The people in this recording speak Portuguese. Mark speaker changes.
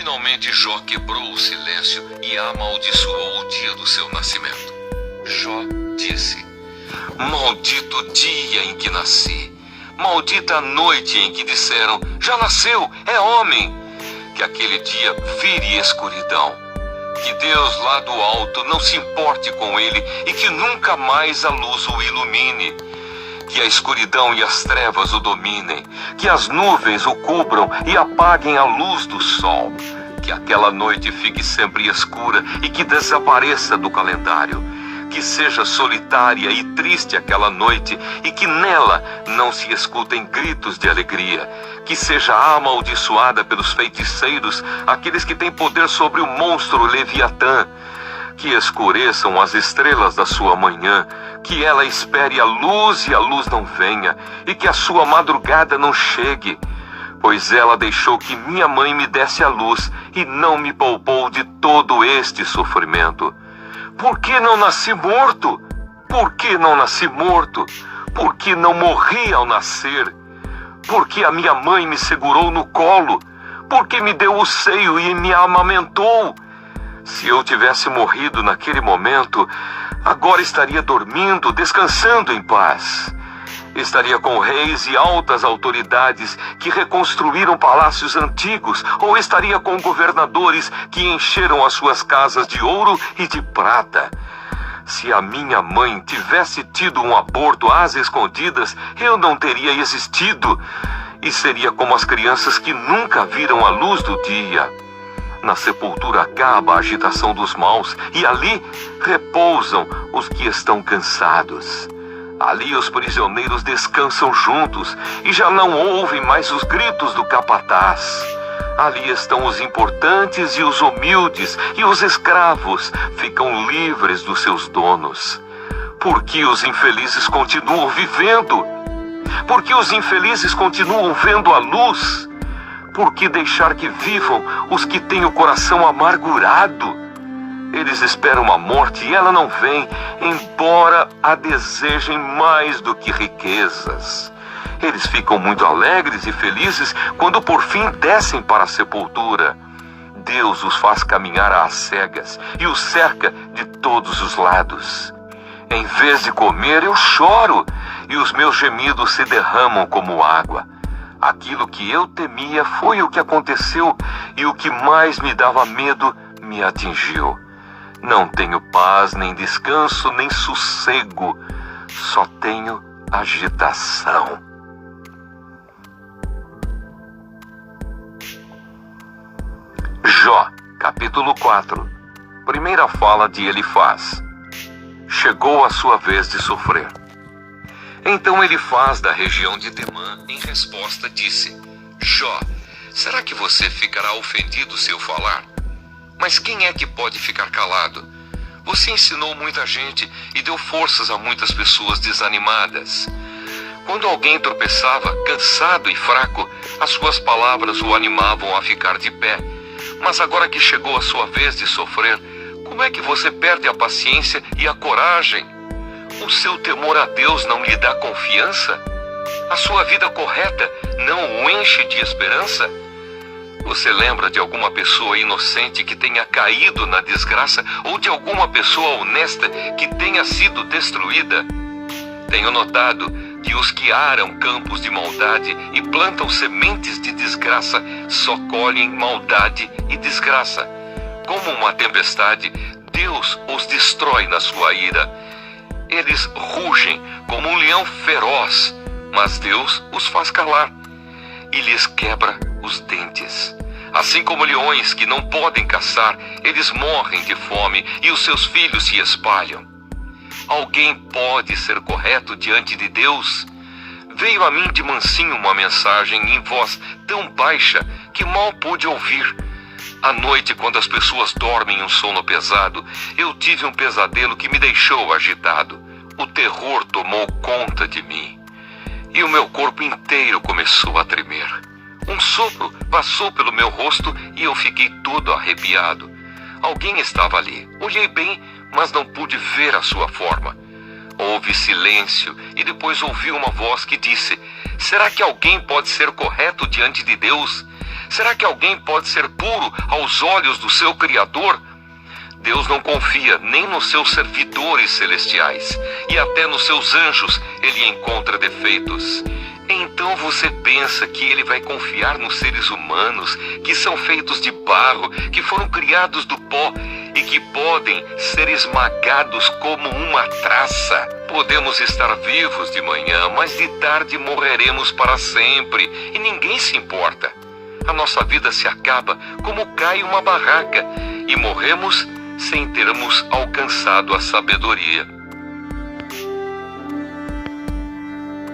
Speaker 1: Finalmente Jó quebrou o silêncio e amaldiçoou o dia do seu nascimento. Jó disse: Maldito o dia em que nasci, maldita a noite em que disseram, já nasceu, é homem. Que aquele dia vire escuridão, que Deus lá do alto não se importe com ele e que nunca mais a luz o ilumine. Que a escuridão e as trevas o dominem, que as nuvens o cubram e apaguem a luz do sol. Que aquela noite fique sempre escura e que desapareça do calendário. Que seja solitária e triste aquela noite e que nela não se escutem gritos de alegria. Que seja amaldiçoada pelos feiticeiros, aqueles que têm poder sobre o monstro Leviatã. Que escureçam as estrelas da sua manhã, que ela espere a luz e a luz não venha, e que a sua madrugada não chegue. Pois ela deixou que minha mãe me desse a luz e não me poupou de todo este sofrimento. Por que não nasci morto? Por que não nasci morto? Por que não morri ao nascer? Por que a minha mãe me segurou no colo? Por que me deu o seio e me amamentou? Se eu tivesse morrido naquele momento, agora estaria dormindo, descansando em paz. Estaria com reis e altas autoridades que reconstruíram palácios antigos, ou estaria com governadores que encheram as suas casas de ouro e de prata. Se a minha mãe tivesse tido um aborto às escondidas, eu não teria existido, e seria como as crianças que nunca viram a luz do dia. Na sepultura acaba a agitação dos maus, e ali repousam os que estão cansados. Ali os prisioneiros descansam juntos, e já não ouvem mais os gritos do capataz. Ali estão os importantes e os humildes, e os escravos ficam livres dos seus donos. Por que os infelizes continuam vivendo? Por que os infelizes continuam vendo a luz? Por que deixar que vivam os que têm o coração amargurado? Eles esperam a morte e ela não vem, embora a desejem mais do que riquezas. Eles ficam muito alegres e felizes quando por fim descem para a sepultura. Deus os faz caminhar às cegas e os cerca de todos os lados. Em vez de comer, eu choro, e os meus gemidos se derramam como água. Aquilo que eu temia foi o que aconteceu, e o que mais me dava medo me atingiu. Não tenho paz, nem descanso, nem sossego. Só tenho agitação. Jó, capítulo 4. Primeira fala de Elifaz. Chegou a sua vez de sofrer. Então Elifaz, da região de Temã, em resposta disse: Jó, será que você ficará ofendido se eu falar? Mas quem é que pode ficar calado? Você ensinou muita gente e deu forças a muitas pessoas desanimadas. Quando alguém tropeçava, cansado e fraco, as suas palavras o animavam a ficar de pé. Mas agora que chegou a sua vez de sofrer, como é que você perde a paciência e a coragem? O seu temor a Deus não lhe dá confiança? A sua vida correta não o enche de esperança? Você lembra de alguma pessoa inocente que tenha caído na desgraça ou de alguma pessoa honesta que tenha sido destruída? Tenho notado que os que aram campos de maldade e plantam sementes de desgraça só colhem maldade e desgraça. Como uma tempestade, Deus os destrói na sua ira. Eles rugem como um leão feroz, mas Deus os faz calar e lhes quebra os dentes. Assim como leões que não podem caçar, eles morrem de fome e os seus filhos se espalham. Alguém pode ser correto diante de Deus? Veio a mim de mansinho uma mensagem em voz tão baixa que mal pude ouvir. À noite, quando as pessoas dormem um sono pesado, eu tive um pesadelo que me deixou agitado. O terror tomou conta de mim e o meu corpo inteiro começou a tremer. Um sopro passou pelo meu rosto e eu fiquei todo arrepiado. Alguém estava ali. Olhei bem, mas não pude ver a sua forma. Houve silêncio e depois ouvi uma voz que disse: será que alguém pode ser correto diante de Deus? Será que alguém pode ser puro aos olhos do seu Criador? Deus não confia nem nos seus servidores celestiais, e até nos seus anjos ele encontra defeitos. Então você pensa que ele vai confiar nos seres humanos, que são feitos de barro, que foram criados do pó e que podem ser esmagados como uma traça? Podemos estar vivos de manhã, mas de tarde morreremos para sempre, e ninguém se importa. A nossa vida se acaba como cai uma barraca, e morremos sem termos alcançado a sabedoria.